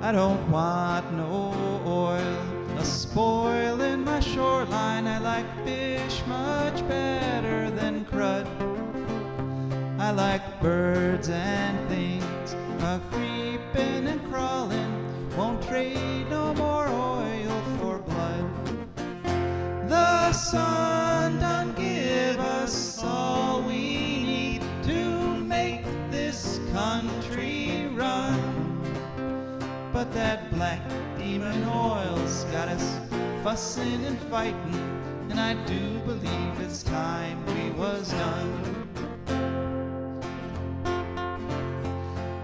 I don't want no oil a spoiling my shoreline. I like fish much better than crud. I like birds and things a creeping and crawling. Won't trade no more oil for blood. The sun done give us all we need to make this country run. But that black demon oil's got us fussing and fighting, and I do believe it's time we was done.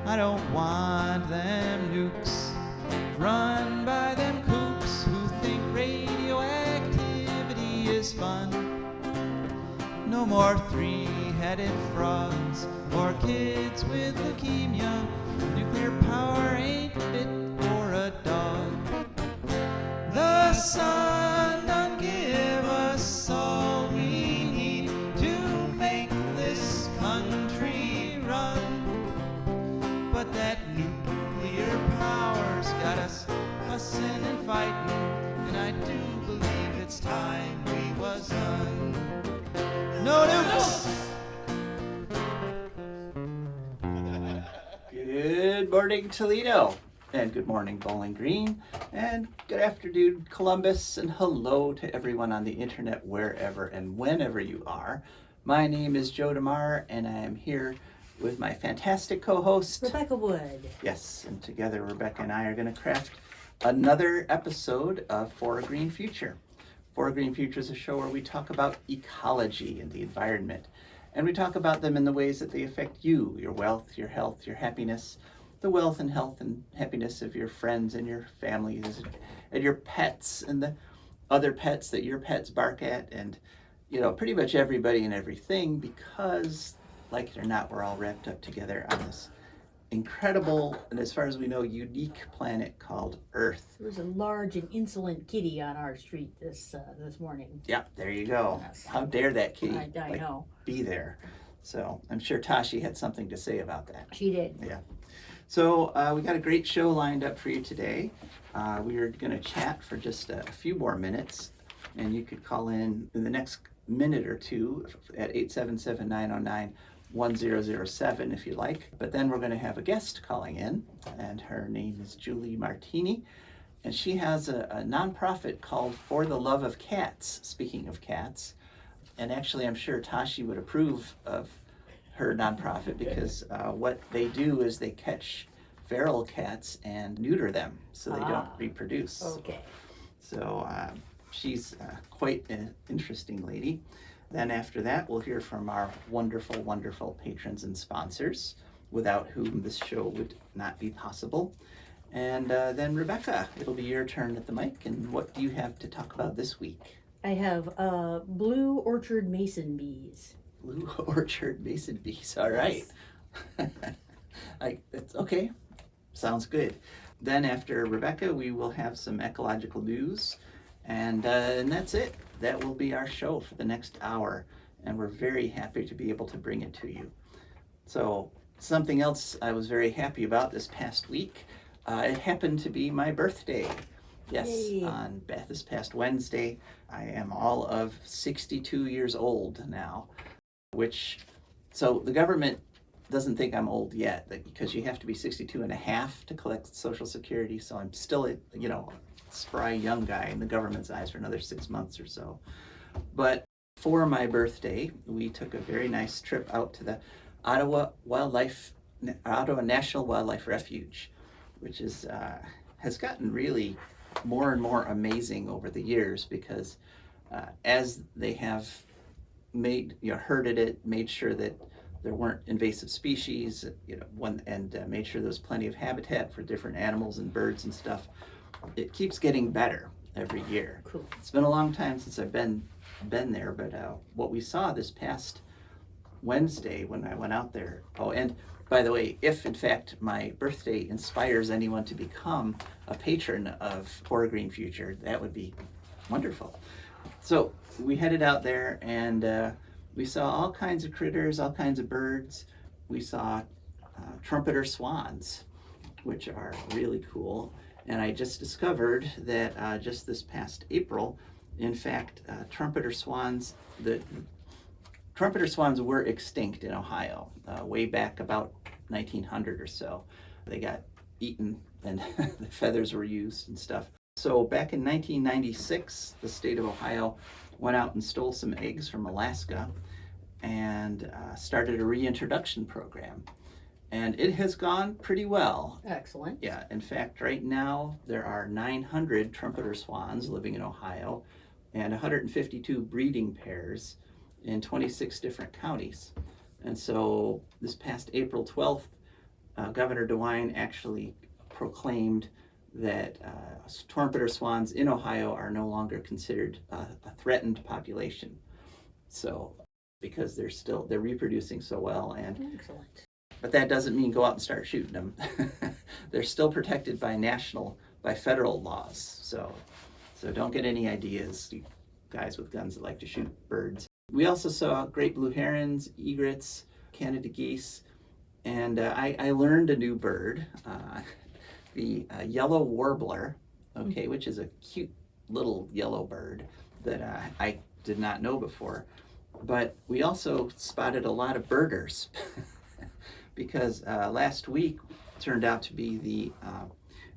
I don't want them nukes run by them kooks who think radioactivity is fun. No more three-headed frogs or kids with leukemia. Nuclear power ain't fit for a dog. The sun done give us all we need to make this country run. But that nuclear power's got us fussing and fighting, and I do believe it's time we was done. No nukes! Good morning, Toledo, and good morning, Bowling Green, and good afternoon, Columbus, and hello to everyone on the internet, wherever and whenever you are. My name is Joe DeMare, and I am here with my fantastic co-host, Rebecca Wood. Yes, and together Rebecca and I are going to craft another episode of For a Green Future. For a Green Future is a show where we talk about ecology and the environment. And we talk about them in the ways that they affect you, your wealth, your health, your happiness, the wealth and health and happiness of your friends and your families and your pets and the other pets that your pets bark at, and, you know, pretty much everybody and everything, because, like it or not, we're all wrapped up together on this incredible, and as far as we know, unique planet called Earth. There was a large and insolent kitty on our street this morning. Yeah, there you go. Yes. How dare that kitty I know. be there. So I'm sure Tashi had something to say about that. She did. Yeah. So we got a great show lined up for you today. We are going to chat for just a few more minutes, and you could call in the next minute or two at 877-909-1007 if you like. But then we're going to have a guest calling in, and her name is Julia Martini, and she has a nonprofit called For the Love of Cats, speaking of cats. And actually, I'm sure Tashi would approve of her nonprofit, because what they do is they catch feral cats and neuter them so they don't reproduce. Okay. So she's quite an interesting lady. Then after that, we'll hear from our wonderful, wonderful patrons and sponsors, without whom this show would not be possible. And then Rebecca, it'll be your turn at the mic. And what do you have to talk about this week? I have blue orchard mason bees. Blue orchard mason bees. All right. That's okay. Sounds good. Then after Rebecca, we will have some ecological news, and that's it. That will be our show for the next hour, and we're very happy to be able to bring it to you. So something else I was very happy about this past week, it happened to be my birthday. Yes, Yay. On this past Wednesday. I am all of 62 years old now, so the government doesn't think I'm old yet, because you have to be 62 and a half to collect Social Security. So I'm still a, spry young guy in the government's eyes for another 6 months or so. But for my birthday, we took a very nice trip out to the Ottawa National Wildlife Refuge, which has gotten really more and more amazing over the years, because as they have herded it, made sure that there weren't invasive species, made sure there was plenty of habitat for different animals and birds and stuff. It keeps getting better every year. Cool. It's been a long time since I've been there, but what we saw this past Wednesday when I went out there. Oh, and by the way, if in fact my birthday inspires anyone to become a patron of For a Green Future, that would be wonderful. So we headed out there, and we saw all kinds of critters, all kinds of birds. We saw trumpeter swans, which are really cool. And I just discovered that just this past April, in fact, trumpeter swans were extinct in Ohio way back about 1900 or so. They got eaten and the feathers were used and stuff. So back in 1996, the state of Ohio went out and stole some eggs from Alaska and started a reintroduction program. And it has gone pretty well. Excellent. Yeah, in fact, right now there are 900 trumpeter swans living in Ohio and 152 breeding pairs in 26 different counties. And so this past April 12th, Governor DeWine actually proclaimed that trumpeter swans in Ohio are no longer considered a threatened population. So, because they're reproducing so well, and excellent. But that doesn't mean go out and start shooting them. They're still protected by federal laws. So don't get any ideas, you guys with guns that like to shoot birds. We also saw great blue herons, egrets, Canada geese, and I learned a new bird, the yellow warbler, which is a cute little yellow bird that I did not know before. But we also spotted a lot of birders because last week turned out to be the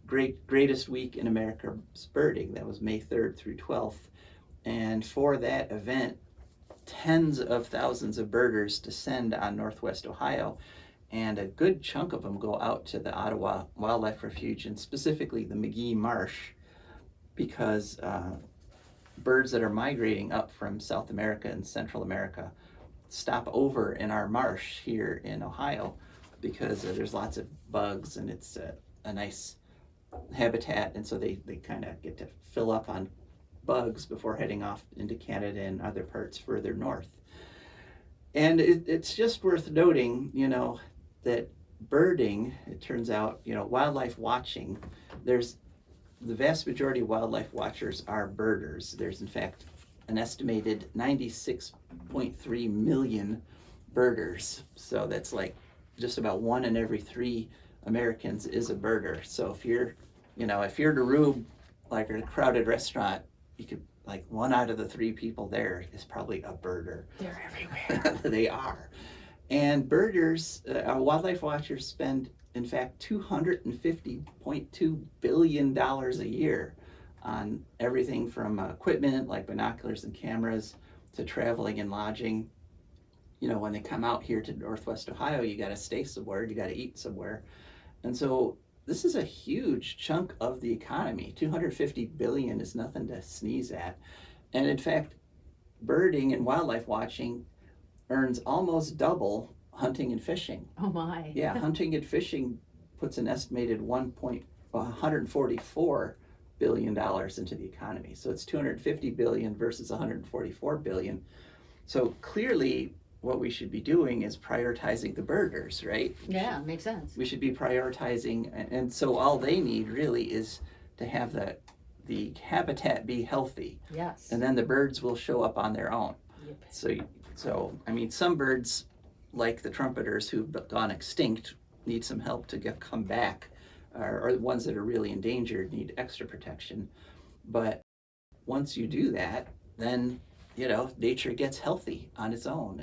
greatest week in America's birding. That was May 3rd through 12th. And for that event, tens of thousands of birders descend on Northwest Ohio, and a good chunk of them go out to the Ottawa Wildlife Refuge, and specifically the McGee Marsh, because birds that are migrating up from South America and Central America stop over in our marsh here in Ohio because there's lots of bugs and it's a nice habitat, and so they kind of get to fill up on bugs before heading off into Canada and other parts further north. And it's just worth noting, that birding, it turns out, wildlife watching, there's the vast majority of wildlife watchers are birders. There's in fact an estimated 96.3 million birders. So that's like just about 1 in every 3 Americans is a birder. So if you're in a room like in a crowded restaurant, you could, like, 1 out of the 3 people there is probably a birder. They're everywhere. They are. And birders, wildlife watchers spend, in fact, $250.2 billion a year on everything from equipment like binoculars and cameras to traveling and lodging. When they come out here to Northwest Ohio, you got to stay somewhere, you got to eat somewhere. And so this is a huge chunk of the economy. $250 billion is nothing to sneeze at. And in fact, birding and wildlife watching earns almost double hunting and fishing. Oh my. Yeah, hunting and fishing puts an estimated $144 billion into the economy. So it's $250 billion versus $144 billion. So clearly what we should be doing is prioritizing the birders, right? Yeah, makes sense. We should be prioritizing, and so all they need really is to have the habitat be healthy. Yes. And then the birds will show up on their own. Yep. So I mean, some birds, like the trumpeters who've gone extinct, need some help to come back, or the ones that are really endangered need extra protection. But once you do that, then nature gets healthy on its own,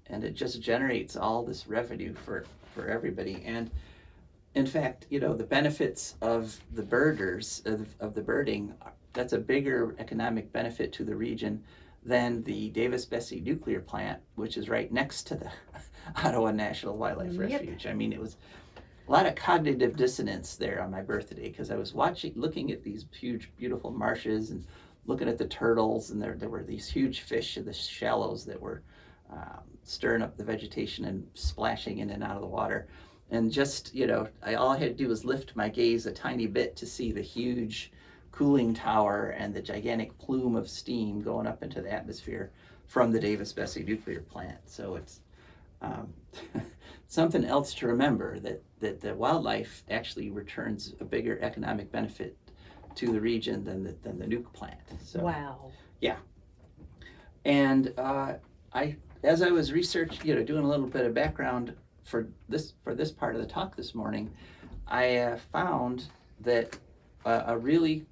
and it just generates all this revenue for everybody. And in fact, the benefits of the birders, of the birding, that's a bigger economic benefit to the region than the Davis-Besse nuclear plant, which is right next to the Ottawa National Wildlife Refuge. I mean, it was a lot of cognitive dissonance there on my birthday, because I was looking at these huge, beautiful marshes and looking at the turtles, and there were these huge fish in the shallows that were stirring up the vegetation and splashing in and out of the water. And just, all I had to do was lift my gaze a tiny bit to see the huge cooling tower and the gigantic plume of steam going up into the atmosphere from the Davis-Besse nuclear plant. So it's something else to remember, that the wildlife actually returns a bigger economic benefit to the region than the nuke plant. So, wow. Yeah. And as I was doing a little bit of background for this part of the talk this morning, I found that a really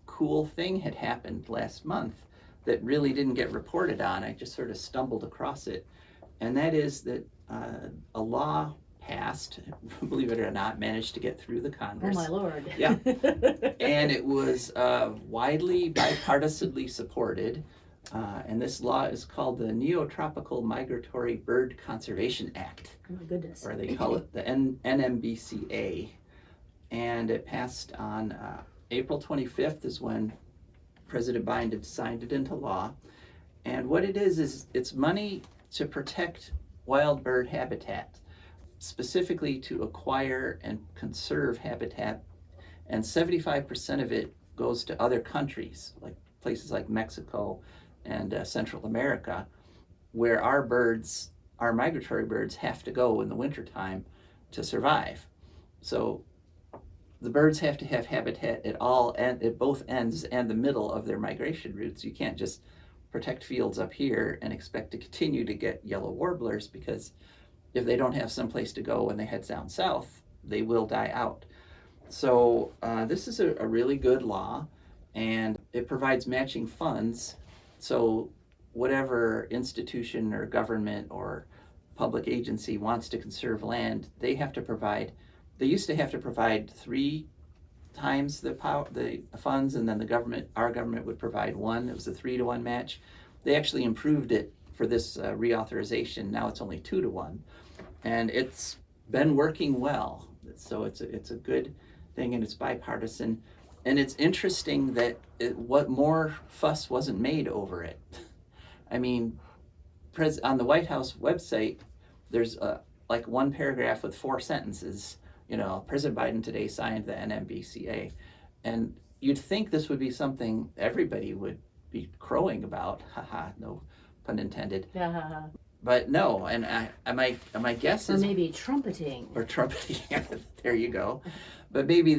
cool thing had happened last month that really didn't get reported on. I just sort of stumbled across it. And that is that a law passed, believe it or not, managed to get through the Oh Congress. my Lord. Yeah. And it was widely bipartisanly supported. And this law is called the Neotropical Migratory Bird Conservation Act, Oh my goodness. or they call it the NMBCA. And it passed on April 25th is when President Biden signed it into law. And what it is it's money to protect wild bird habitat, specifically to acquire and conserve habitat. And 75% of it goes to other countries, like places like Mexico and Central America, where our migratory birds have to go in the wintertime to survive. So the birds have to have habitat at both ends and the middle of their migration routes. You can't just protect fields up here and expect to continue to get yellow warblers, because if they don't have someplace to go when they head down south, they will die out. So this is a really good law, and it provides matching funds. So whatever institution or government or public agency wants to conserve land, they used to have to provide 3 times the funds, and then our government would provide 1. It was a 3-to-1 match. They actually improved it for this reauthorization. Now it's only 2-to-1, and it's been working well. So it's a good thing, and it's bipartisan. And it's interesting that what more fuss wasn't made over it. I mean, on the White House website, there's like one paragraph with 4 sentences. President Biden today signed the NMBCA. And you'd think this would be something everybody would be crowing about. Haha, no pun intended. But no, and my guess Or is... maybe trumpeting. Or trumpeting, there you go. But maybe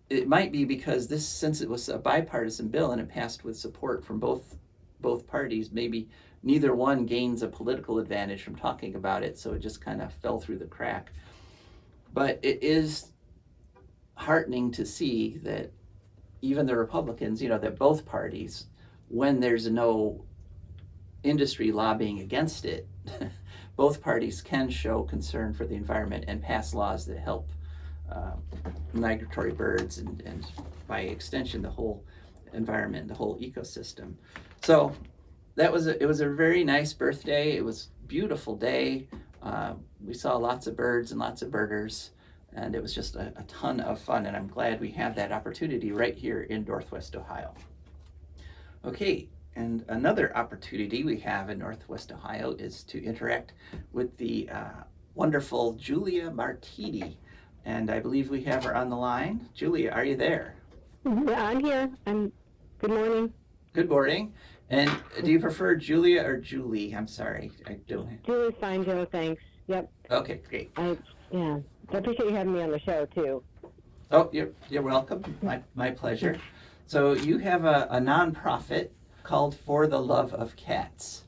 it might be because since it was a bipartisan bill and it passed with support from both parties, maybe neither one gains a political advantage from talking about it, so it just kind of fell through the crack. But it is heartening to see that even the Republicans, that both parties, when there's no industry lobbying against it, both parties can show concern for the environment and pass laws that help migratory birds and by extension the whole environment, the whole ecosystem. So it was a very nice birthday. It was a beautiful day. We saw lots of birds and lots of birders, and it was just a ton of fun, and I'm glad we have that opportunity right here in Northwest Ohio. Okay, and another opportunity we have in Northwest Ohio is to interact with the wonderful Julia Martini, and I believe we have her on the line. Julia, are you there? Yeah, I'm here. Good morning. Good morning. And do you prefer Julia or Julie? I'm sorry, I don't. Julie's fine, Joe. Thanks. Yep. Okay, great. I appreciate you having me on the show too. Oh, you're welcome. My pleasure. So you have a nonprofit called For the Love of Cats.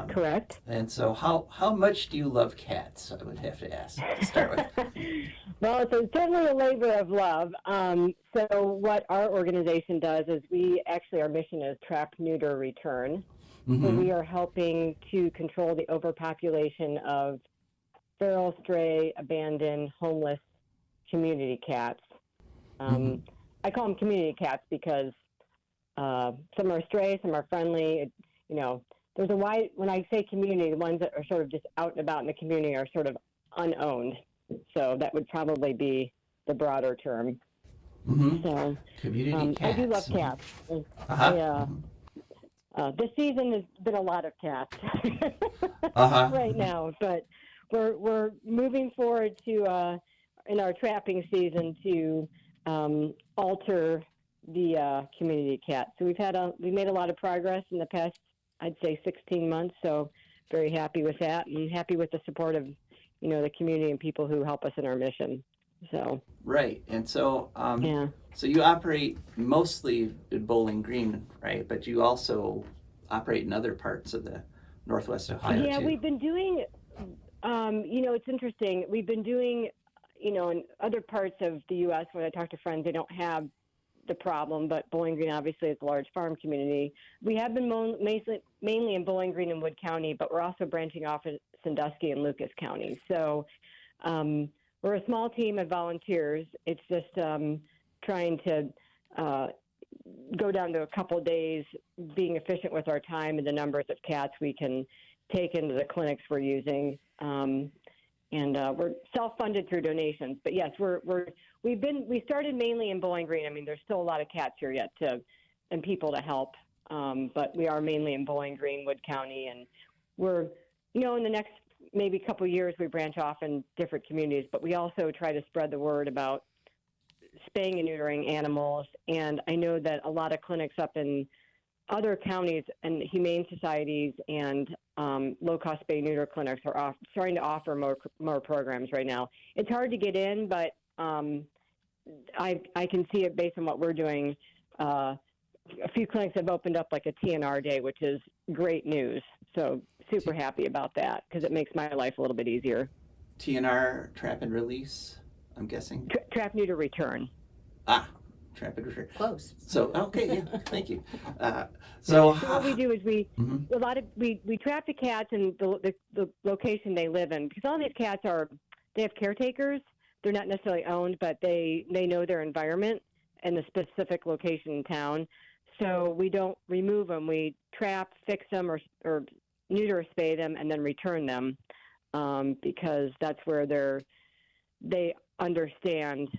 Correct. And so how much do you love cats? I would have to ask to start with. Well, it's certainly a labor of love. So what our organization does is our mission is trap, neuter, return. Mm-hmm. So we are helping to control the overpopulation of feral, stray, abandoned, homeless community cats. I call them community cats because some are stray, some are friendly. There's a wide, when I say community, the ones that are sort of just out and about in the community are sort of unowned. So that would probably be the broader term. Mm-hmm. So community cats. I do love cats. This season has been a lot of cats right now, but we're moving forward to in our trapping season to alter the community cat. So we've made a lot of progress in the past, I'd say 16 months. So very happy with that, and happy with the support of the community and people who help us in our mission. So right, and so yeah. So you operate mostly in Bowling Green, right? But you also operate in other parts of the Northwest Ohio. Yeah, too. we've been doing. It's interesting. We've been doing, in other parts of the U.S., when I talk to friends, they don't have the problem, but Bowling Green obviously is a large farm community. We have been mainly in Bowling Green and Wood County, but we're also branching off in Sandusky and Lucas County. So we're a small team of volunteers. It's just trying to go down to a couple of days, being efficient with our time and the numbers of cats we can take into the clinics we're using. And we're self-funded through donations. But yes, we started mainly in Bowling Green. I mean, there's still a lot of cats here yet and people to help. But we are mainly in Bowling Green, Wood County, and we're, in the next maybe couple of years, we branch off in different communities. But we also try to spread the word about spaying and neutering animals. And I know that a lot of clinics up in other counties and humane societies and low-cost spay-neuter clinics are starting to offer more programs right now. It's hard to get in, but I can see it based on what we're doing. A few clinics have opened up like a TNR day, which is great news. So super happy about that because it makes my life a little bit easier. TNR, trap and release, I'm guessing? Trap, neuter, return. Trap and return. Close. So, okay, yeah, thank you. So what we do is we trap the cats in the location they live in, because all these cats they have caretakers. They're not necessarily owned, but they know their environment and the specific location in town. So we don't remove them. We trap, fix them, or neuter or spay them, and then return them because that's where they understand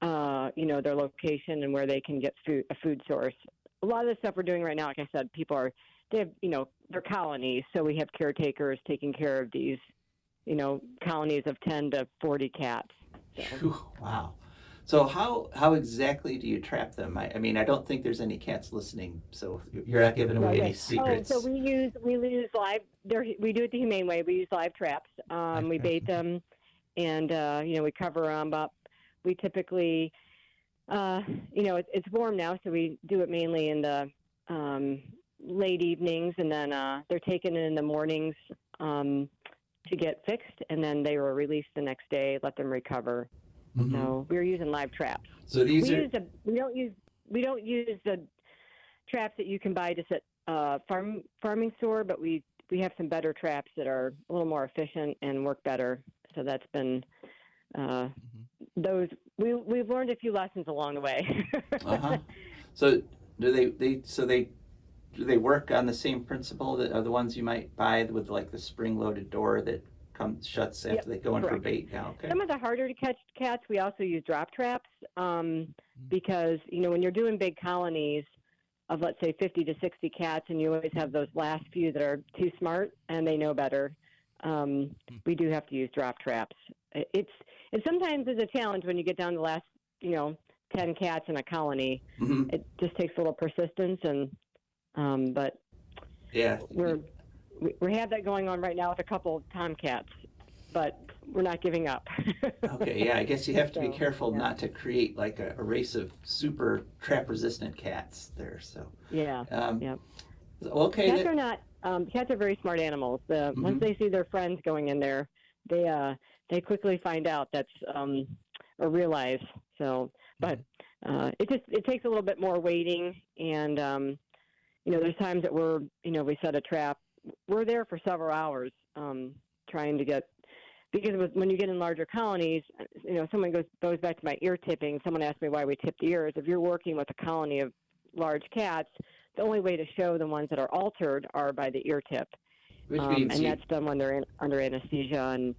their location and where they can get a food source. A lot of the stuff we're doing right now, like I said, they're colonies, so we have caretakers taking care of these, colonies of 10 to 40 cats. So. Wow. So how exactly do you trap them? I mean, I don't think there's any cats listening, so you're not giving away any secrets. So we use live. We do it the humane way. We use live traps. We bait them, and we cover them up. We typically, it's warm now, so we do it mainly in the late evenings, and then they're taken in the mornings to get fixed, and then they were released the next day, let them recover. Mm-hmm. So we're using live traps. So we don't use the traps that you can buy just at farming store, but we have some better traps that are a little more efficient and work better. So that's been those we've learned a few lessons along the way. So do they work on the same principle that are the ones you might buy with like the spring-loaded door that shuts after they go in for bait? Yeah, okay. Some of the harder to catch cats, we also use drop traps because when you're doing big colonies of, let's say, 50 to 60 cats, and you always have those last few that are too smart and they know better, we do have to use drop traps. It sometimes is a challenge when you get down to the last 10 cats in a colony. Mm-hmm. It just takes a little persistence, and but yeah, we have that going on right now with a couple of tomcats, but we're not giving up. Okay, yeah, I guess you have to be careful not to create like a race of super trap-resistant cats there. So yeah, okay. Cats are not. Cats are very smart animals. Once they see their friends going in there, they quickly find out that's or realize. So, but it takes a little bit more waiting, and there's times that we set a trap. We're there for several hours trying to get, because when you get in larger colonies, someone goes back to my ear tipping. Someone asked me why we tip the ears. If you're working with a colony of large cats, the only way to show the ones that are altered are by the ear tip. Which means and that's done when they're under anesthesia, and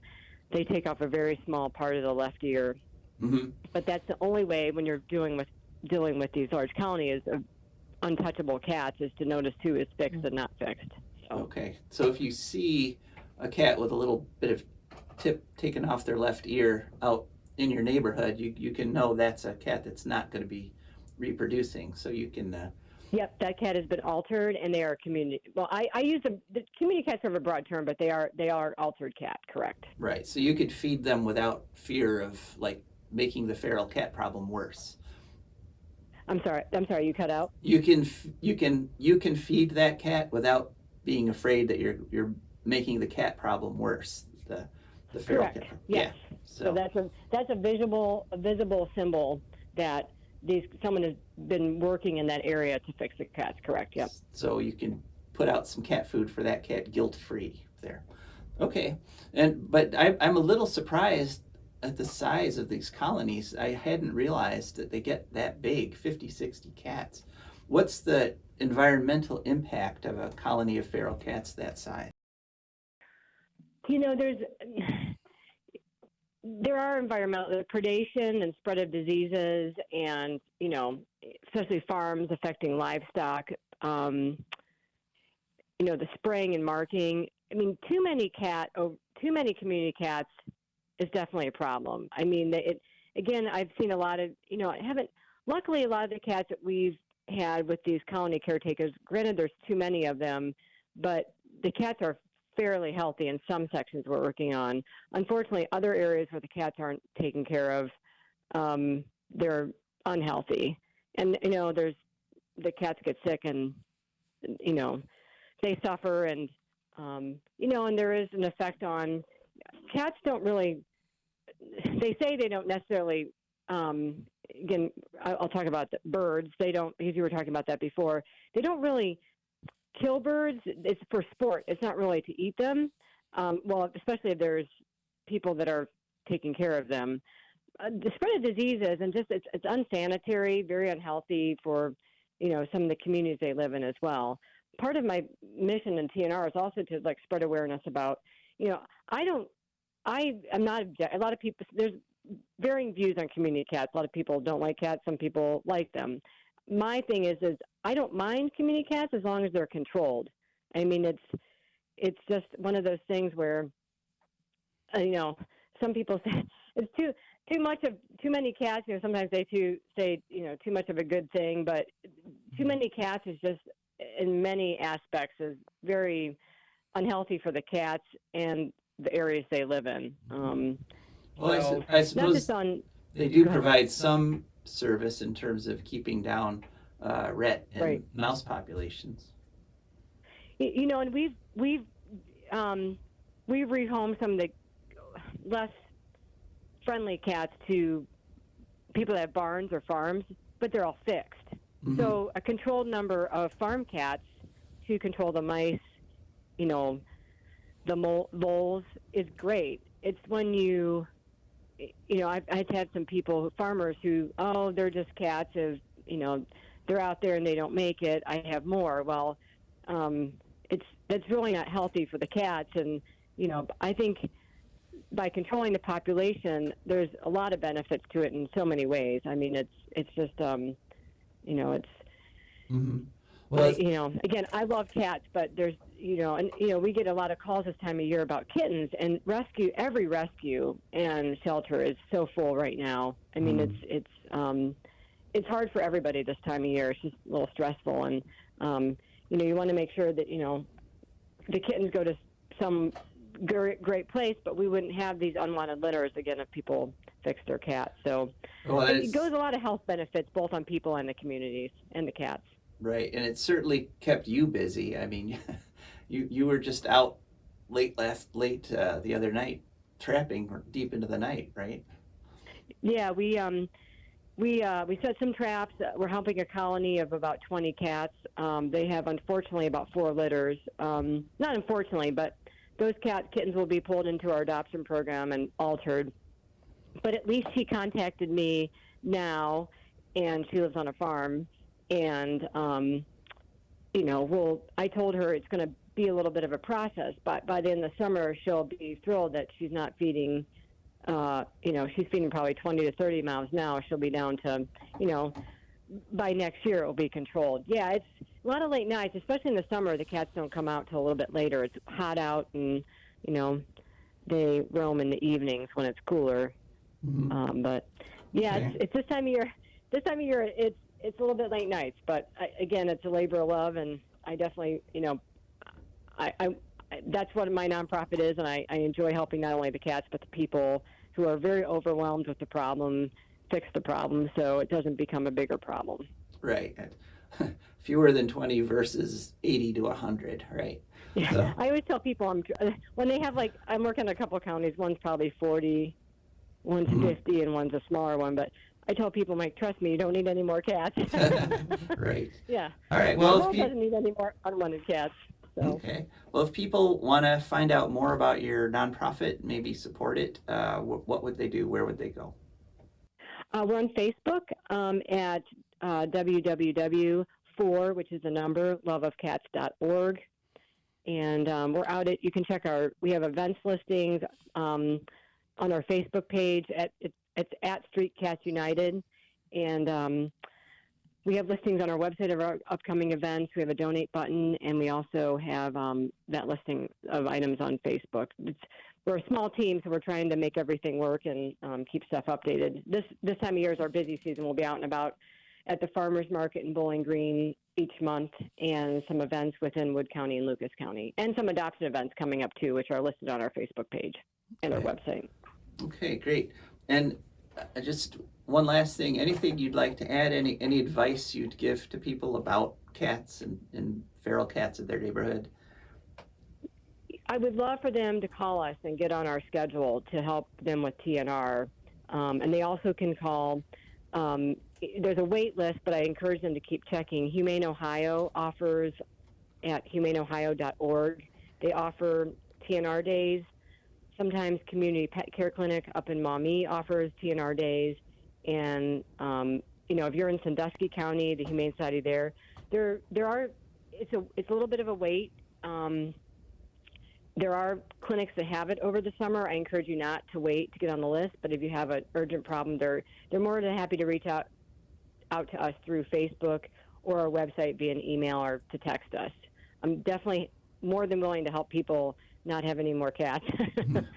they take off a very small part of the left ear. Mm-hmm. But that's the only way when you're dealing with these large colonies of untouchable cats is to notice who is fixed and not fixed. Okay, so if you see a cat with a little bit of tip taken off their left ear out in your neighborhood, you can know that's a cat that's not going to be reproducing. So you can. Yep, that cat has been altered, and they are community. Well, I use the community cats are a broad term, but they are altered cat, correct? Right. So you could feed them without fear of like making the feral cat problem worse. I'm sorry. You cut out. You can feed that cat without being afraid that you're making the cat problem worse. The feral Correct. cat. Yes. Yeah. So that's a visible symbol that someone has been working in that area to fix the cats. Correct. Yep. So you can put out some cat food for that cat guilt-free there. Okay. But I'm a little surprised at the size of these colonies. I hadn't realized that they get that big, 50, 60 cats. What's the environmental impact of a colony of feral cats that size? There are environmental predation and spread of diseases, and especially farms affecting livestock. The spraying and marking. I mean, too many community cats is definitely a problem. I mean, I've seen a lot of luckily a lot of the cats that we've had with these colony caretakers. Granted, there's too many of them, but the cats are fairly healthy in some sections we're working on. Unfortunately, other areas where the cats aren't taken care of, they're unhealthy. And, the cats get sick and, they suffer and, and there is an effect on cats. They say they don't necessarily, again, I'll talk about the birds. They don't, because you were talking about that before, they don't really kill birds. It's for sport. It's not really to eat them. Especially if there's people that are taking care of them. The spread of diseases and just it's unsanitary, very unhealthy for some of the communities they live in as well. Part of my mission in TNR is also to spread awareness about I'm not a lot of people. There's varying views on community cats. A lot of people don't like cats. Some people like them. My thing is I don't mind community cats as long as they're controlled. I mean, it's just one of those things where, some people say it's too many cats. Sometimes they say too much of a good thing, but too many cats is just in many aspects is very unhealthy for the cats and the areas they live in. I suppose they do provide some service in terms of keeping down rat and mouse populations. And we've rehomed some of the less friendly cats to people that have barns or farms, but they're all fixed. Mm-hmm. So a controlled number of farm cats to control the mice, the moles is great. It's when I've had some people, farmers who, they're just cats of, they're out there and they don't make it. I have more. Well, that's really not healthy for the cats. And, I think by controlling the population, there's a lot of benefits to it in so many ways. I mean, it's just, it's, mm-hmm. Well, again, I love cats, but there's, we get a lot of calls this time of year about kittens, and every rescue and shelter is so full right now. I mean, it's hard for everybody this time of year. It's just a little stressful, and you want to make sure that the kittens go to some great place, but we wouldn't have these unwanted litters again if people fix their cats. So it goes a lot of health benefits both on people and the communities and the cats. Right, and it certainly kept you busy. I mean, you were just out late the other night, trapping deep into the night, right? Yeah, we set some traps. We're helping a colony of about 20 cats. They have unfortunately about 4 litters. Not unfortunately, but those kittens will be pulled into our adoption program and altered. But at least she contacted me now, and she lives on a farm. And, I told her it's going to be a little bit of a process, but by the end of the summer, she'll be thrilled that she's not feeding, she's feeding probably 20 to 30 mouths now. She'll be down to, by next year, it'll be controlled. Yeah, it's a lot of late nights, especially in the summer. The cats don't come out till a little bit later. It's hot out, and, they roam in the evenings when it's cooler. Mm-hmm. But, yeah, okay. It's this time of year. This time of year, it's a little bit late nights, but again, it's a labor of love, and I definitely, I that's what my nonprofit is, and I enjoy helping not only the cats but the people who are very overwhelmed with the problem, fix the problem so it doesn't become a bigger problem. Right. fewer than 20 versus 80 to 100, right? Yeah. So, I always tell people when they have I'm working in a couple counties. One's probably 40, one's 50, and one's a smaller one. But I tell people, Mike, trust me, you don't need any more cats. right. Yeah. All right. The Well, world doesn't need any more unwanted cats. So. Okay. Well, if people want to find out more about your nonprofit, maybe support it, what would they do? Where would they go? We're on Facebook at www.for, which is the number, loveofcats.org. And we're out at, you can check we have events listings on our Facebook page. It's at Street Cats United. And we have listings on our website of our upcoming events. We have a donate button, and we also have that listing of items on Facebook. We're a small team, so we're trying to make everything work and keep stuff updated. This time of year is our busy season. We'll be out and about at the Farmers Market in Bowling Green each month, and some events within Wood County and Lucas County, and some adoption events coming up too, which are listed on our Facebook page and our website. Okay, great. And just one last thing, anything you'd like to add, any advice you'd give to people about cats and feral cats in their neighborhood? I would love for them to call us and get on our schedule to help them with TNR. And they also can call, there's a wait list, but I encourage them to keep checking. Humane Ohio offers at humaneohio.org. They offer TNR days. Sometimes Community Pet Care Clinic up in Maumee offers TNR days. And, if you're in Sandusky County, the Humane Society there are, it's a little bit of a wait. There are clinics that have it over the summer. I encourage you not to wait to get on the list, but if you have an urgent problem, they're more than happy to reach out to us through Facebook or our website via an email or to text us. I'm definitely more than willing to help people not have any more cats.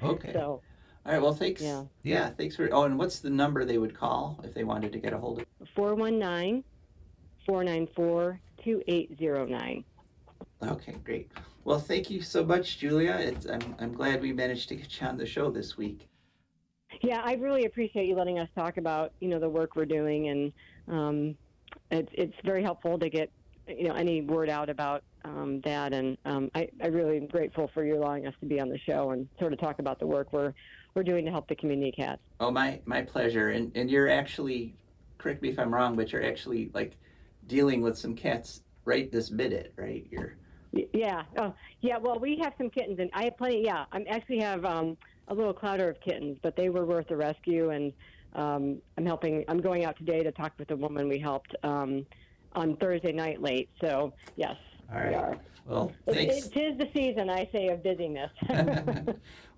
Okay. So, all right. Well, thanks. Yeah. Thanks for. Oh, and what's the number they would call if they wanted to get a hold of? 419-494-2809. Okay, great. Well, thank you so much, Julia. I'm glad we managed to get you on the show this week. Yeah, I really appreciate you letting us talk about the work we're doing, and it's very helpful to get any word out about that. And I really am grateful for you allowing us to be on the show and sort of talk about the work we're doing to help the community cats. Oh, my pleasure. And you're actually, correct me if I'm wrong, but you're actually dealing with some cats right this minute, right? Yeah. Oh, yeah. Well, we have some kittens, and I have plenty. Yeah, I actually have a little clutter of kittens, but they were worth a rescue. And I'm going out today to talk with a woman we helped on Thursday night late. So yes, all right. We are. Well, thanks. It is the season, I say, of busyness.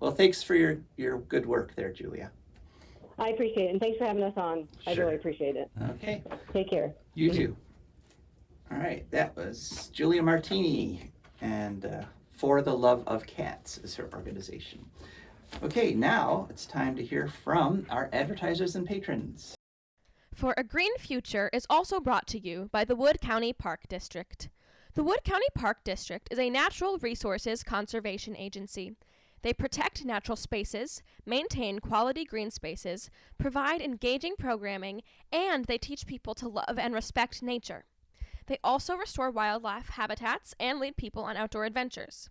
Well, thanks for your good work there, Julia. I appreciate it, and thanks for having us on. Sure. I really appreciate it. Okay. Take care. You too. All right, that was Julia Martini, and For the Love of Cats is her organization. Okay, now it's time to hear from our advertisers and patrons. For a Green Future is also brought to you by the Wood County Park District. The Wood County Park District is a natural resources conservation agency. They protect natural spaces, maintain quality green spaces, provide engaging programming, and they teach people to love and respect nature. They also restore wildlife habitats and lead people on outdoor adventures.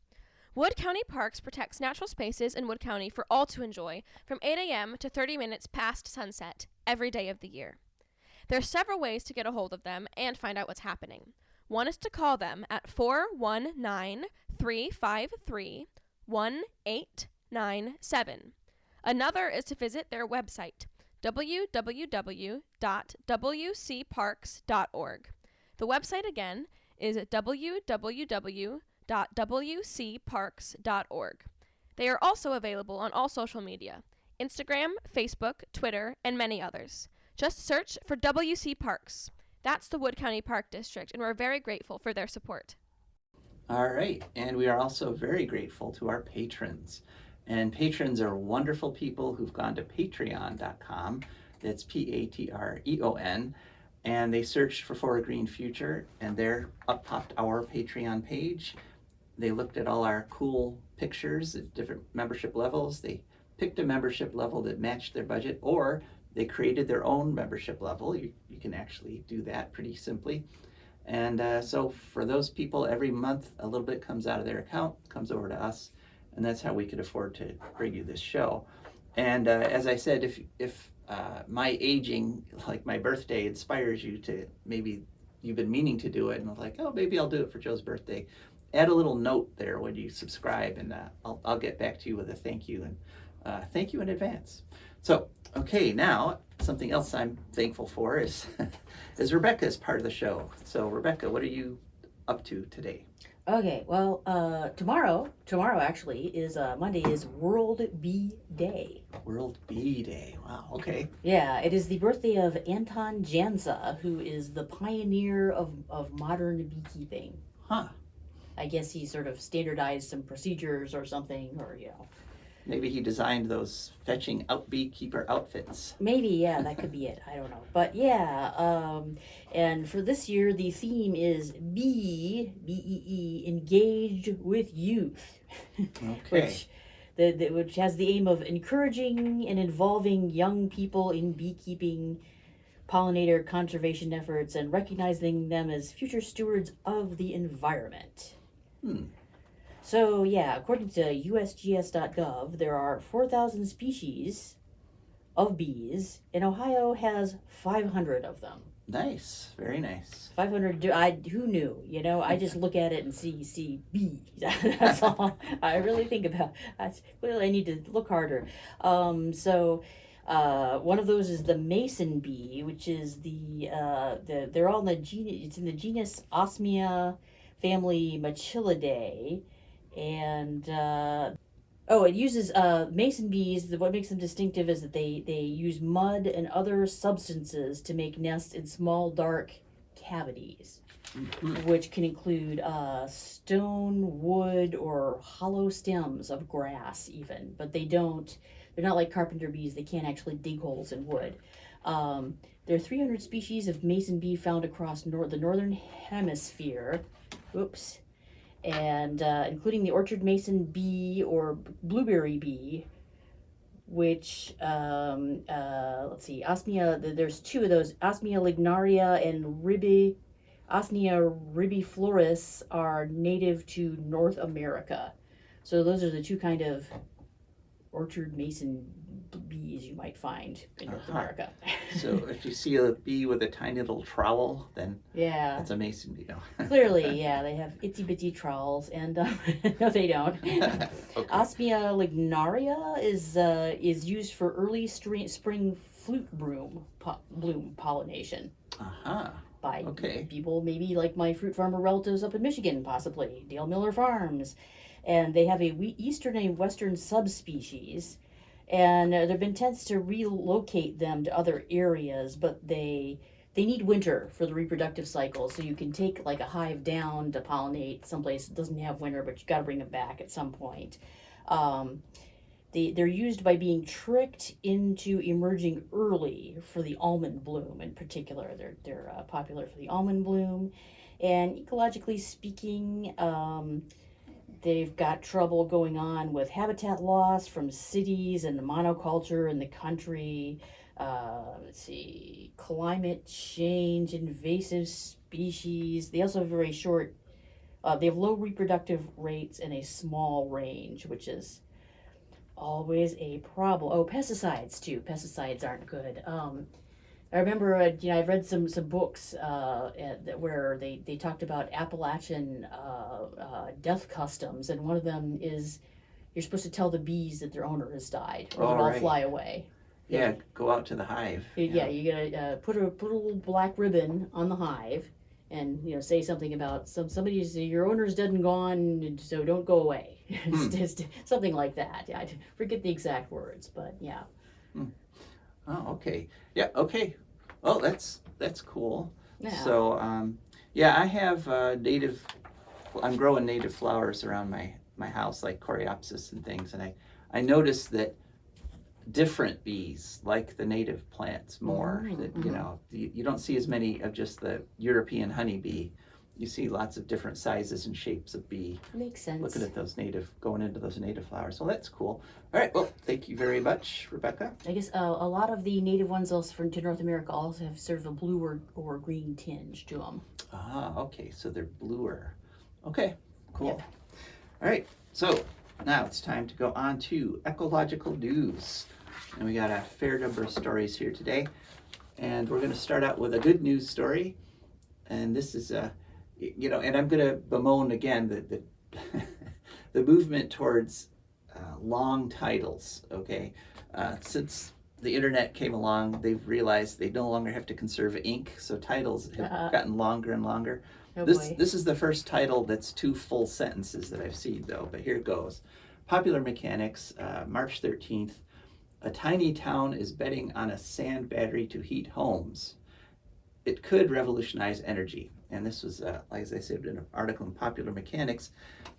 Wood County Parks protects natural spaces in Wood County for all to enjoy from 8 a.m. to 30 minutes past sunset every day of the year. There are several ways to get a hold of them and find out what's happening. One is to call them at 419-353-1897. Another is to visit their website, www.wcparks.org. The website again is www.wcparks.org. They are also available on all social media, Instagram, Facebook, Twitter, and many others. Just search for WC Parks. That's the Wood County Park District, and we're very grateful for their support. All right, and we are also very grateful to our patrons. And patrons are wonderful people who've gone to patreon.com. That's Patreon. And they searched for a Green Future, and there up popped our Patreon page. They looked at all our cool pictures at different membership levels. They picked a membership level that matched their budget, or they created their own membership level. You can actually do that pretty simply. And so for those people, every month a little bit comes out of their account, comes over to us, and that's how we could afford to bring you this show. And as I said, if my aging, like my birthday, inspires you to, maybe you've been meaning to do it, and I was like, oh, maybe I'll do it for Joe's birthday, add a little note there when you subscribe, and I'll get back to you with a thank you, and thank you in advance. So, okay, now something else I'm thankful for is Rebecca is part of the show. So Rebecca, what are you up to today? Okay, well, tomorrow actually is Monday is World Bee Day. World Bee Day. Wow. Okay. Yeah, it is the birthday of Anton Jansa, who is the pioneer of modern beekeeping. Huh. I guess he sort of standardized some procedures or something, or Maybe he designed those fetching out beekeeper outfits. Maybe, yeah, that could be it. I don't know. But yeah, and for this year, the theme is B-E-E, engaged with youth. Okay. which has the aim of encouraging and involving young people in beekeeping, pollinator conservation efforts, and recognizing them as future stewards of the environment. So, yeah, according to USGS.gov, there are 4,000 species of bees, and Ohio has 500 of them. Nice. Very nice. 500, who knew? I just look at it and see bees. That's all I really think about. Well, I need to look harder. So one of those is the mason bee, which is they're all in the it's in the genus Osmia, family Machillaceae. And it uses mason bees. What makes them distinctive is that they use mud and other substances to make nests in small, dark cavities, which can include stone, wood, or hollow stems of grass even. But they're not like carpenter bees. They can't actually dig holes in wood. There are 300 species of mason bee found across the northern hemisphere. Oops. And including the orchard mason bee or blueberry bee, which, let's see, Osmia, there's two of those, Osmia lignaria and Osmia ribiflorus are native to North America. So those are the two kind of orchard mason bees you might find in North America. So if you see a bee with a tiny little trowel, then yeah, that's a mason bee. No. Clearly, yeah, they have itsy bitsy trowels, and no, they don't. Okay. Osmia lignaria is used for early spring flute bloom pollination. By people maybe like my fruit farmer relatives up in Michigan, possibly Dale Miller Farms, and they have a eastern and western subspecies. And there have been attempts to relocate them to other areas, but they need winter for the reproductive cycle. So you can take like a hive down to pollinate someplace that doesn't have winter, but you got to bring them back at some point. They're used by being tricked into emerging early for the almond bloom in particular. They're popular for the almond bloom, and ecologically speaking, they've got trouble going on with habitat loss from cities and the monoculture in the country. Let's see, climate change, invasive species. They also have very short, they have low reproductive rates and a small range, which is always a problem. Oh, pesticides too. Pesticides aren't good. I remember, I've read some books where they talked about Appalachian death customs, and one of them is you're supposed to tell the bees that their owner has died, or they'll all fly away. Yeah, go out to the hive. Yeah, you gotta put a little black ribbon on the hive, and say something about somebody's your owner's dead and gone, so don't go away. Just something like that. I forget the exact words, but yeah. Oh, okay. Yeah, okay. Well, that's cool. Yeah. So, I have I'm growing native flowers around my house, like coreopsis and things, and I noticed that different bees like the native plants more. That you don't see as many of just the European honeybee, you see lots of different sizes and shapes of bee. Makes sense. Looking at those going into those native flowers. So that's cool. All right, well, thank you very much, Rebecca. I guess a lot of the native ones also from to North America also have sort of a blue or green tinge to them. Ah, okay, so they're bluer. Okay, cool. Yep. All right, so now it's time to go on to ecological news. And we got a fair number of stories here today. And we're going to start out with a good news story. And this is, and I'm going to bemoan again the the movement towards long titles, okay? Since the internet came along, they've realized they no longer have to conserve ink, so titles have gotten longer and longer. Oh This boy. is the first title that's 2 full sentences that I've seen, though, but here it goes. Popular Mechanics, March 13th. A tiny town is betting on a sand battery to heat homes. It could revolutionize energy. And this was, like as I said, in an article in Popular Mechanics.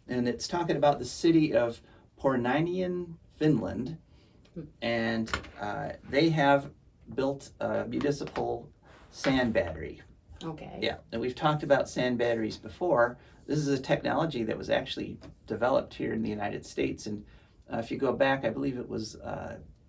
And it's talking about the city of Pornainen, Finland. And they have built a municipal sand battery. Okay. Yeah, and we've talked about sand batteries before. This is a technology that was actually developed here in the United States. And if you go back, I believe it was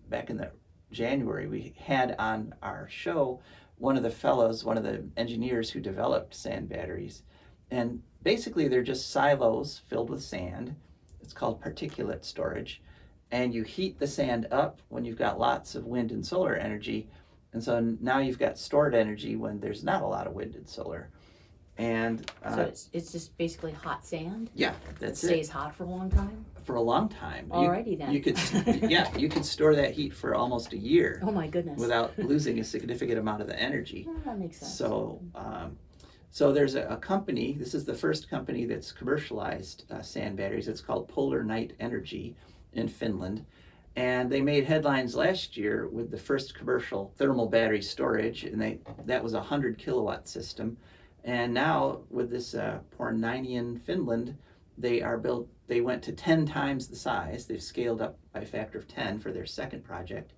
back in the January, we had on our show one of the engineers who developed sand batteries. And basically they're just silos filled with sand. It's called particulate storage. And you heat the sand up when you've got lots of wind and solar energy. And so now you've got stored energy when there's not a lot of wind and solar. And So it's just basically hot sand? yeah, It that's stays hot for a long time? for a long time. Alrighty then. You could, you could store that heat for almost a year Oh my goodness. without losing a significant amount of the energy. Oh, that makes sense. So, so there's a company. This is the first company that's commercialized sand batteries. It's called Polar Night Energy in Finland, and they made headlines last year with the first commercial thermal battery storage, and that was a 100 kilowatt system. And now with this Pornainen, Finland, they went to 10 times the size. They've scaled up by a factor of 10 for their second project.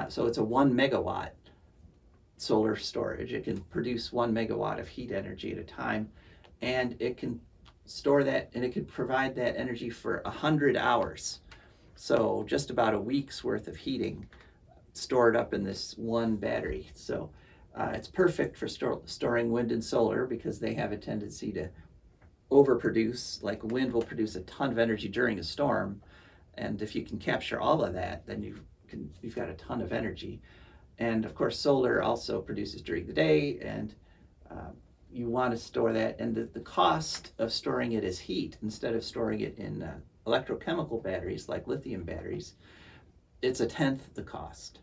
So it's a 1 megawatt solar storage. It can produce 1 megawatt of heat energy at a time, and it can store that, and it can provide that energy for 100 hours. So just about a week's worth of heating stored up in this one battery. So it's perfect for storing wind and solar because they have a tendency to overproduce. Like wind will produce a ton of energy during a storm, and if you can capture all of that, then you've got a ton of energy. And of course, solar also produces during the day, and you want to store that. And the cost of storing it as heat instead of storing it in electrochemical batteries like lithium batteries, it's 1/10 the cost.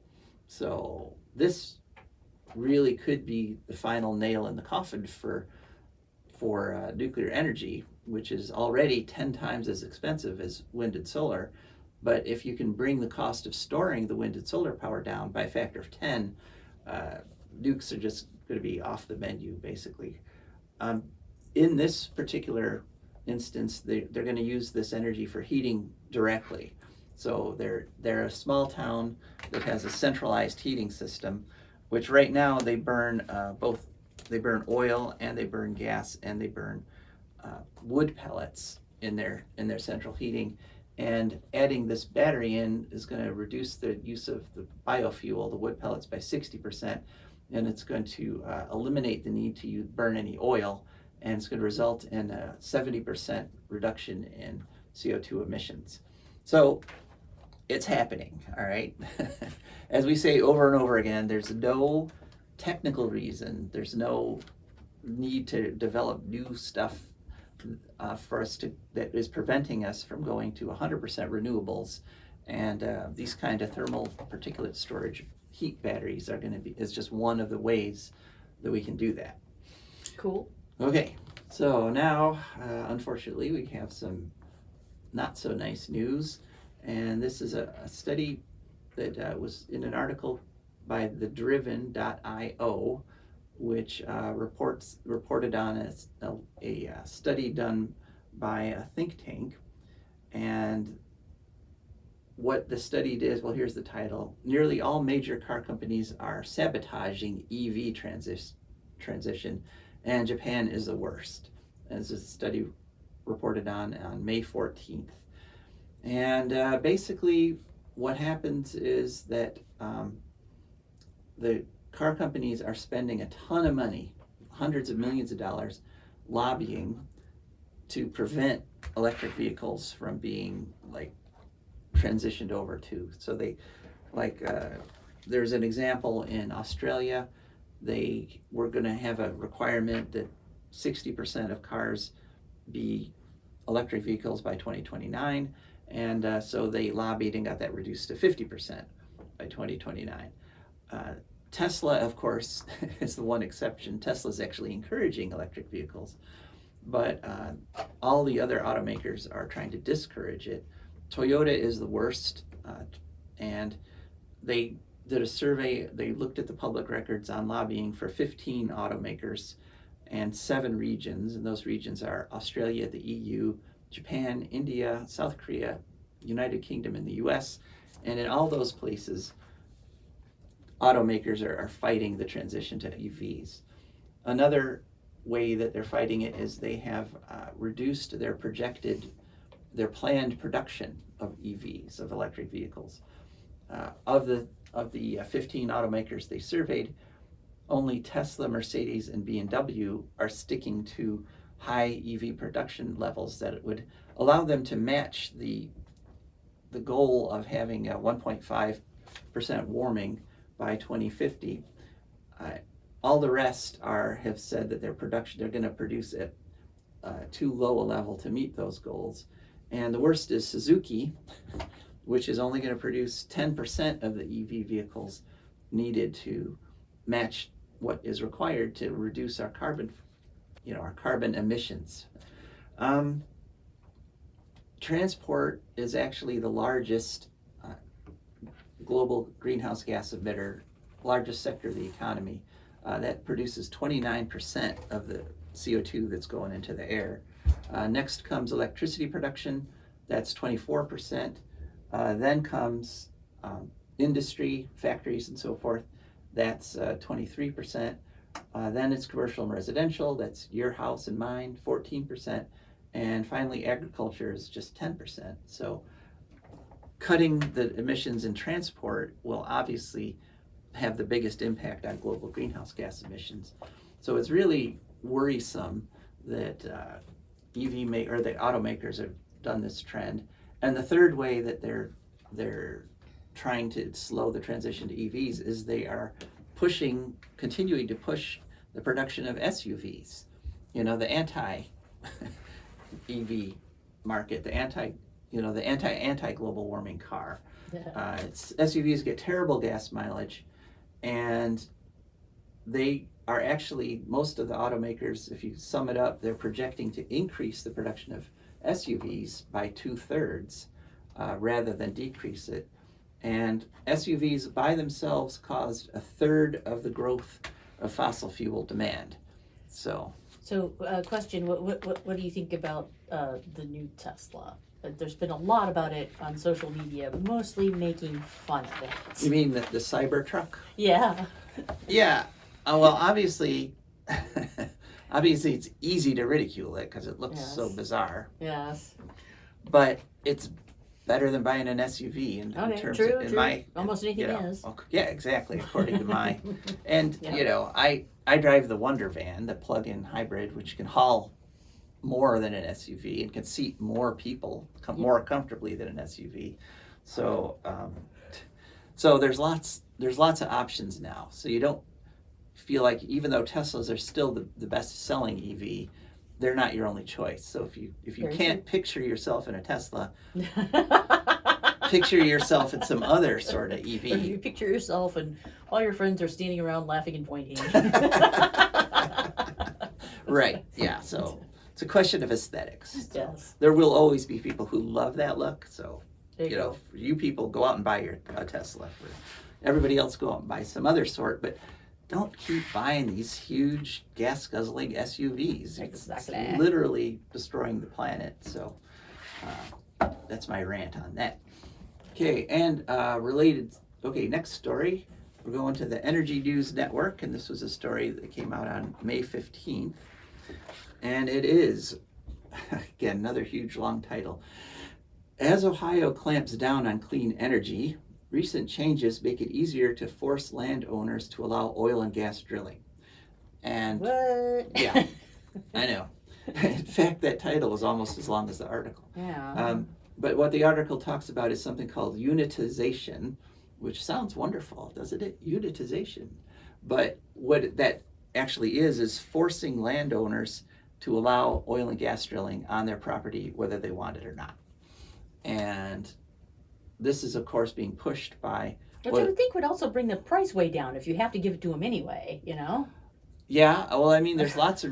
So this really could be the final nail in the coffin for nuclear energy, which is already 10 times as expensive as wind and solar. But if you can bring the cost of storing the wind and solar power down by a factor of 10, nukes are just going to be off the menu, basically. In this particular instance, they're going to use this energy for heating directly. So they're a small town that has a centralized heating system, which right now they burn they burn oil and they burn gas and they burn wood pellets in their central heating. And adding this battery in is going to reduce the use of the biofuel, the wood pellets, by 60%, and it's going to eliminate the need to burn any oil, and it's going to result in a 70% reduction in CO2 emissions. So it's happening, all right? As we say over and over again, there's no technical reason, there's no need to develop new stuff for us that is preventing us from going to 100% renewables, and these kind of thermal particulate storage heat batteries is just one of the ways that we can do that. Cool. Okay, so now unfortunately we have some not so nice news, and this is a study that was in an article by thedriven.io, which reported on a study done by a think tank. And what the study did, well, here's the title: nearly all major car companies are sabotaging EV transition, and Japan is the worst, as a study reported on May 14th. And basically what happens is that the car companies are spending a ton of money, hundreds of millions of dollars, lobbying to prevent electric vehicles from being like transitioned over to. So they, like, there's an example in Australia. They were going to have a requirement that 60% of cars be electric vehicles by 2029, and so they lobbied and got that reduced to 50% by 2029. Tesla, of course, is the one exception. Tesla is actually encouraging electric vehicles, but all the other automakers are trying to discourage it. Toyota is the worst, and they did a survey. They looked at the public records on lobbying for 15 automakers and 7 regions, and those regions are Australia, the EU, Japan, India, South Korea, United Kingdom, and the US. And in all those places, automakers are fighting the transition to EVs. Another way that they're fighting it is they have reduced their planned production of EVs, of electric vehicles. Of the 15 automakers they surveyed, only Tesla, Mercedes, and BMW are sticking to high EV production levels that it would allow them to match the goal of having a 1.5% warming by 2050. All the rest have said that they're going to produce at too low a level to meet those goals. And the worst is Suzuki, which is only going to produce 10% of the EV vehicles needed to match what is required to reduce our carbon emissions. Transport is actually the largest global greenhouse gas emitter, largest sector of the economy. That produces 29% of the CO2 that's going into the air. Next comes electricity production, that's 24%. Then comes industry, factories and so forth, that's 23%. Then it's commercial and residential, that's your house and mine, 14%. And finally, agriculture is just 10%. So cutting the emissions in transport will obviously have the biggest impact on global greenhouse gas emissions. So it's really worrisome that the automakers have done this trend. And the third way that they're trying to slow the transition to EVs is they are continuing to push the production of SUVs. The anti-EV market, the anti-global warming car. Yeah. SUVs get terrible gas mileage, and they are actually, most of the automakers, if you sum it up, they're projecting to increase the production of SUVs by 2/3 rather than decrease it. And SUVs by themselves caused 1/3 of the growth of fossil fuel demand. So question, what do you think about the new Tesla? There's been a lot about it on social media, mostly making fun of it. You mean the Cybertruck? Yeah. Yeah. Well, obviously it's easy to ridicule it because it looks so bizarre. Yes. But it's better than buying an SUV in terms of almost anything is. Yeah, exactly. According to my, and I drive the Wonder Van, the plug-in hybrid, which can haul more than an SUV and can seat more people more comfortably than an SUV. So so there's lots of options now. So you don't feel like, even though Teslas are still the best selling EV, they're not your only choice. So if you can't picture yourself in a Tesla, picture yourself in some other sort of EV. You picture yourself and all your friends are standing around laughing and pointing. Right. Yeah. So it's a question of aesthetics. So Yes. there will always be people who love that look. So Go. you people go out and buy a Tesla. For everybody else, go out and buy some other sort, but don't keep buying these huge gas-guzzling SUVs. Exactly. It's literally destroying the planet. So that's my rant on that. Okay, and related. Okay, next story. we're going to the Energy News Network, and this was a story that came out on May 15th. And it is, again, another huge long title. As Ohio clamps down on clean energy, recent changes make it easier to force landowners to allow oil and gas drilling. And What? yeah, I know. In fact, that title is almost as long as the article. Yeah. But what the article talks about is something called unitization, which sounds wonderful, doesn't it? Unitization. But what that actually is forcing landowners to allow oil and gas drilling on their property, whether they want it or not. And this is, of course, being pushed by... Which I would think would also bring the price way down if you have to give it to them anyway, you know? Yeah, well, I mean, there's lots like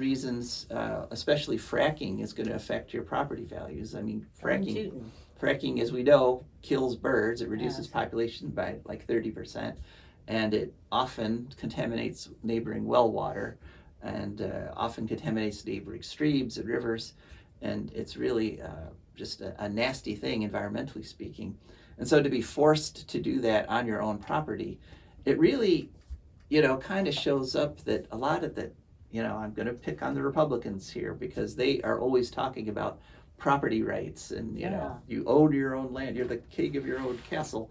especially fracking is going to affect your property values. I mean, fracking, as we know, kills birds. It reduces population by like 30%, and it often contaminates neighboring well water, and often contaminates neighboring streams and rivers, and it's really just a nasty thing, environmentally speaking. And so to be forced to do that on your own property, it really, kind of shows up that a lot of the, I'm going to pick on the Republicans here because they are always talking about property rights and, you own your own land, you're the king of your own castle,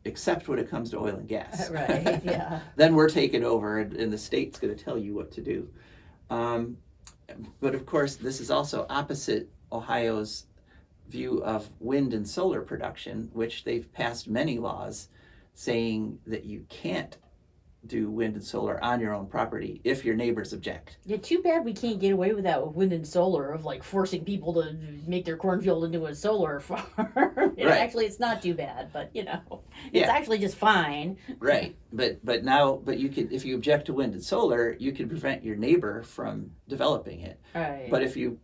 except when it comes to oil and gas. Right, yeah. Then we're taking over and the state's going to tell you what to do. But of course, this is also opposite Ohio's view of wind and solar production, which they've passed many laws saying that you can't do wind and solar on your own property if your neighbors object. Yeah, too bad we can't get away with that with wind and solar, of like forcing people to make their cornfield into a solar farm. Right. Actually, it's not too bad, but it's actually just fine. Right, but you can, if you object to wind and solar, you can prevent your neighbor from developing it. Right. But if you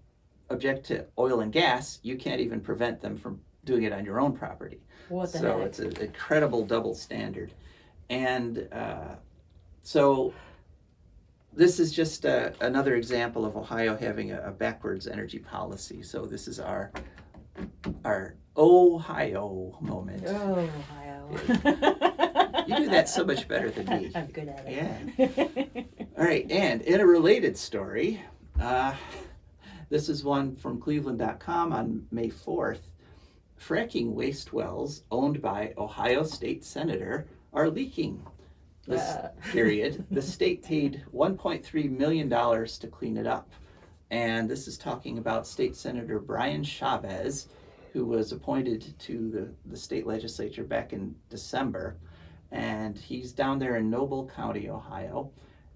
object to oil and gas, you can't even prevent them from doing it on your own property. What the So heck? it's an incredible double standard. And so this is just another example of Ohio having a backwards energy policy. So this is our Ohio moment. Oh, Ohio. You do that so much better than me. I'm good at it. Yeah. All right, and in a related story, this is one from Cleveland.com on May 4th. Fracking waste wells owned by Ohio State Senator are leaking. This period, the state paid $1.3 million to clean it up. And this is talking about State Senator Brian Chavez, who was appointed to the state legislature back in December. And he's down there in Noble County, Ohio.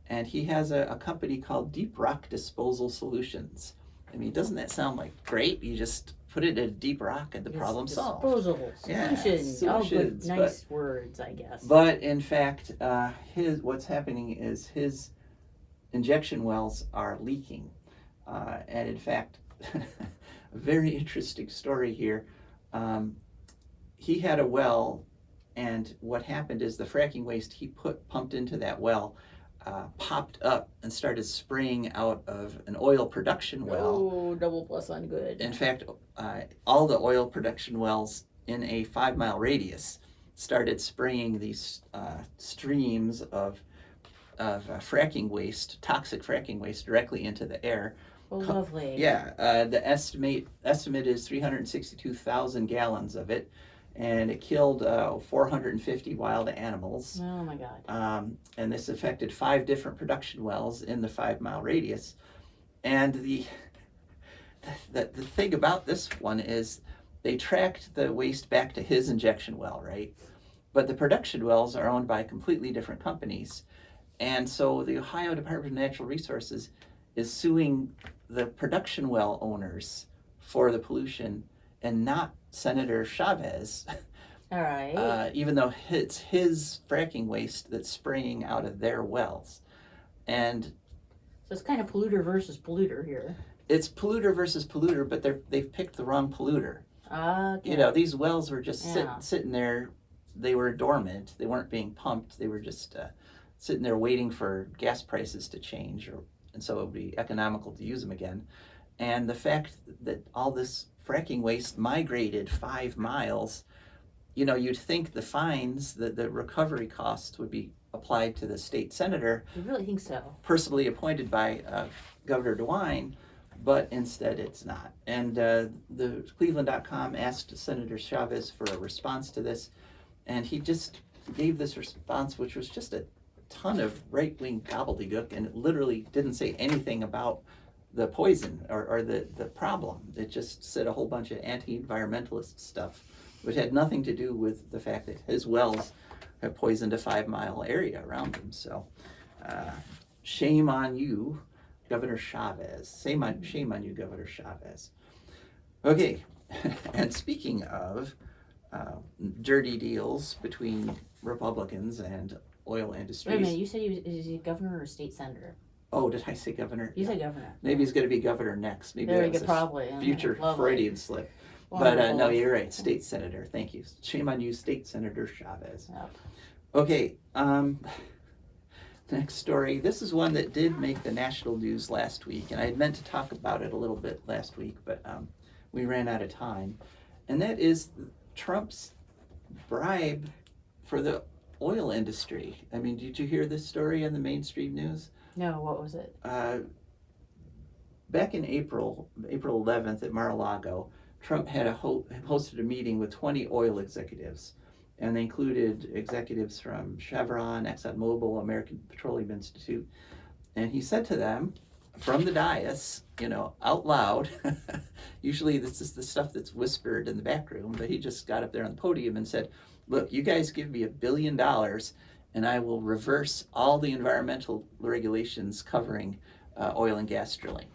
And he has a company called Deep Rock Disposal Solutions. I mean, doesn't that sound like great? You just put it in a deep rock and the problem solved. Disposal solutions. Yeah, All good, solutions, nice words, I guess. But in fact, what's happening is his injection wells are leaking. And in fact, a very interesting story here. He had a well, and what happened is the fracking waste he pumped into that well popped up and started spraying out of an oil production well. Oh, double plus on good. In fact, all the oil production wells in a 5-mile radius started spraying these streams of fracking waste, toxic fracking waste, directly into the air. Oh, lovely. Yeah, the estimate is 362,000 gallons of it, and it killed 450 wild animals. Oh my God. And this affected 5 different production wells in the 5-mile radius. And the thing about this one is they tracked the waste back to his injection well, right? But the production wells are owned by completely different companies. And so the Ohio Department of Natural Resources is suing the production well owners for the pollution and not Senator Chavez. All right. Even though it's his fracking waste that's spraying out of their wells. And So it's kind of polluter versus polluter here. it's polluter versus polluter, but they've picked the wrong polluter. Okay. These wells were just Yeah. sitting there. They were dormant. They weren't being pumped. They were just sitting there waiting for gas prices to change, and so it would be economical to use them again. And the fact that all this fracking waste migrated 5 miles, you'd think the fines, the recovery costs would be applied to the state senator. You really think so? Personally appointed by Governor DeWine, but instead it's not. And the Cleveland.com asked Senator Chavez for a response to this, and he just gave this response, which was just a ton of right-wing gobbledygook, and it literally didn't say anything about the poison or the problem. It just said a whole bunch of anti-environmentalist stuff, which had nothing to do with the fact that his wells have poisoned a 5-mile area around them. So shame on you, Governor Chavez. Shame on you, Governor Chavez. Okay, and speaking of dirty deals between Republicans and oil industries. Wait a minute, you said is he governor or state senator? Oh, did I say governor? You said governor. Maybe he's going to be governor next. Maybe There that you was go, a probably. future Lovely. Freudian slip. Wonderful. But no, you're right. State senator. Thank you. Shame on you, State Senator Chavez. Yep. Okay. Next story. This is one that did make the national news last week, and I had meant to talk about it a little bit last week, but we ran out of time. And that is Trump's bribe for the oil industry. I mean, did you hear this story on the mainstream news? No, what was it? Back in April 11th at Mar-a-Lago, Trump had hosted a meeting with 20 oil executives, and they included executives from Chevron, ExxonMobil, American Petroleum Institute, and he said to them from the dais, out loud, usually this is the stuff that's whispered in the back room, but he just got up there on the podium and said, look, you guys give me $1 billion and I will reverse all the environmental regulations covering oil and gas drilling.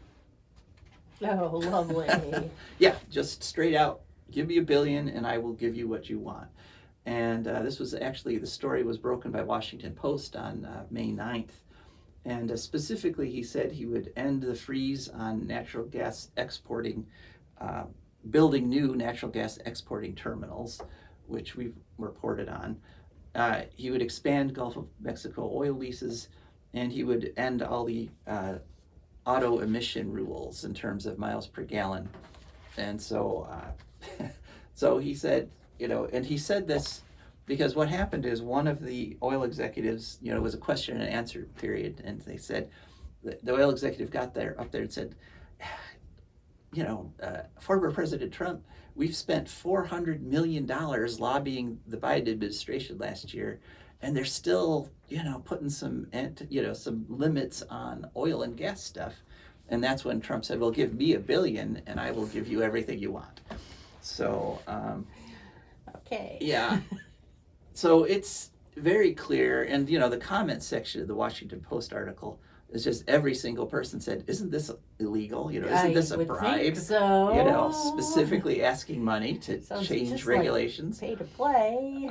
Oh, lovely. Yeah, just straight out, give me $1 billion and I will give you what you want. And this was actually, the story was broken by Washington Post on May 9th. And specifically, he said he would end the freeze on natural gas exporting, building new natural gas exporting terminals, which we've reported on. He would expand Gulf of Mexico oil leases, and he would end all the auto emission rules in terms of miles per gallon. And so, so he said, and he said this because what happened is one of the oil executives, it was a question and answer period, and they said, the oil executive got up there and said, former President Trump, we've spent $400 million lobbying the Biden administration last year, and they're still, putting some limits on oil and gas stuff. And that's when Trump said, well, give me $1 billion and I will give you everything you want. So, okay. Yeah. So it's very clear. And, the comment section of the Washington Post article is just every single person said, isn't this illegal? Isn't this a bribe? Think so. Specifically asking money to change regulations. Like pay to play.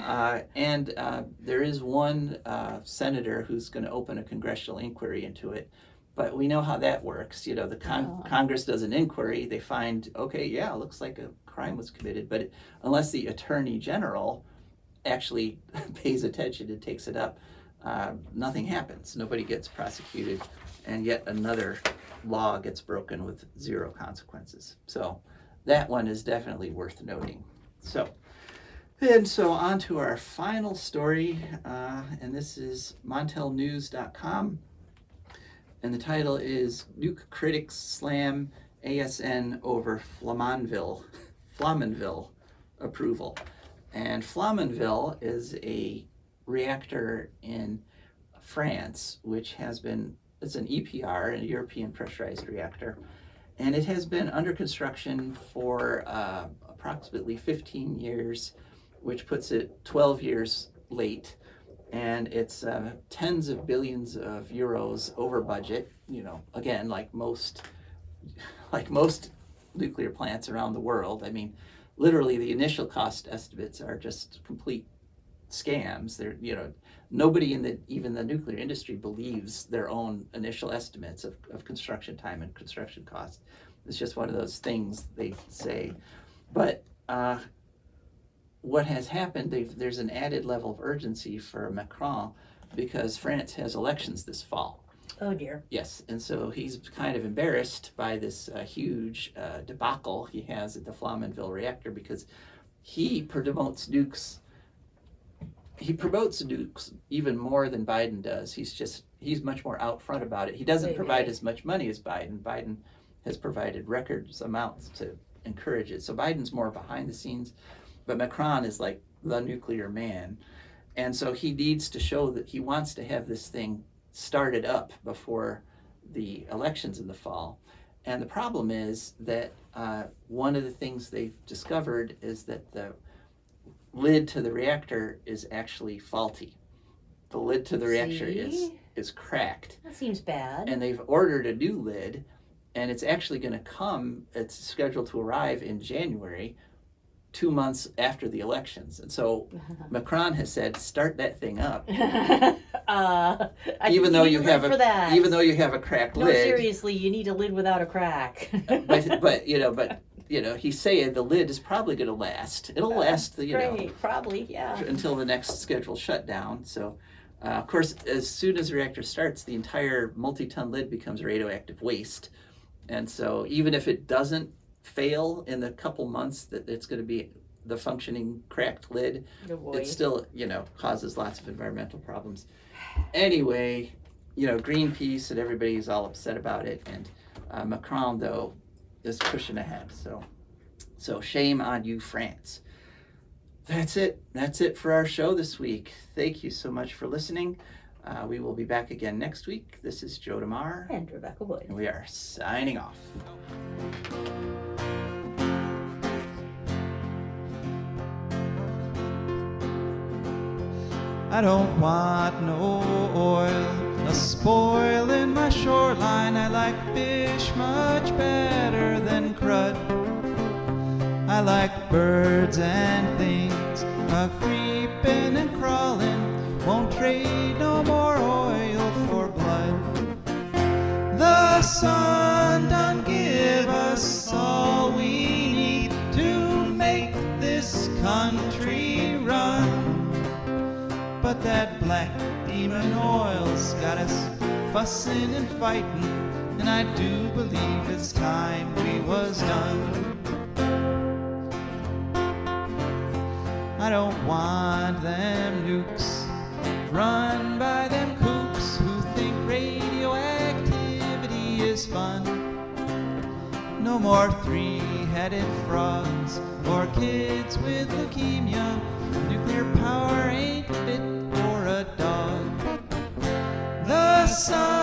And there is one senator who's going to open a congressional inquiry into it. But we know how that works. The Congress does an inquiry. They find, okay, yeah, it looks like a crime was committed. But unless the Attorney General actually pays attention and takes it up, nothing happens. Nobody gets prosecuted, and yet another law gets broken with zero consequences. So that one is definitely worth noting. So on to our final story, and this is montelnews.com, and the title is Nuke Critics Slam ASN over Flamanville approval. And Flamanville is a reactor in France, which it's an EPR, a European pressurized reactor, and it has been under construction for approximately 15 years, which puts it 12 years late, and it's tens of billions of euros over budget. Again, like most nuclear plants around the world. I mean, literally the initial cost estimates are just complete scams. They're, nobody in even the nuclear industry believes their own initial estimates of construction time and construction cost. It's just one of those things they say. But what has happened, there's an added level of urgency for Macron because France has elections this fall. Oh dear. Yes, and so he's kind of embarrassed by this huge debacle he has at the Flamanville reactor because he promotes nukes he promotes nukes even more than Biden does. He's much more out front about it. He doesn't provide as much money as Biden. Biden has provided records amounts to encourage it. So Biden's more behind the scenes, but Macron is like the nuclear man. And so he needs to show that he wants to have this thing started up before the elections in the fall. And the problem is that one of the things they've discovered is that the lid to the reactor is actually faulty. The lid to the reactor is cracked. That seems bad. And they've ordered a new lid, and it's actually going to come, it's scheduled to arrive in January, 2 months after the elections. And so Macron has said, start that thing up. Even though you have a cracked lid. No, seriously, you need a lid without a crack. but he's saying the lid is probably going to last. It'll last, probably, yeah, until the next scheduled shutdown. So, of course, as soon as the reactor starts, the entire multi-ton lid becomes radioactive waste. And so, even if it doesn't fail in the couple months that it's going to be the functioning cracked lid, it still, causes lots of environmental problems. Anyway, Greenpeace and everybody's all upset about it, and Macron, though, is pushing ahead. So shame on you, France. That's it for our show this week. Thank you so much for listening. We will be back again next week. This is Joe DeMare and Rebecca Wood, and we are signing off. I don't want no oil, a spoil in my shoreline. I like fish much better than crud. I like birds and things a creeping and crawling. Won't trade no more oil for blood. The sun done give us all we need to make this country run. But that black demon oil's got us fussing and fighting, and I do believe it's time we was done. I don't want them nukes run by them kooks who think radioactivity is fun. No more three-headed frogs or kids with leukemia. Nuclear power ain't fit for a dog. The sun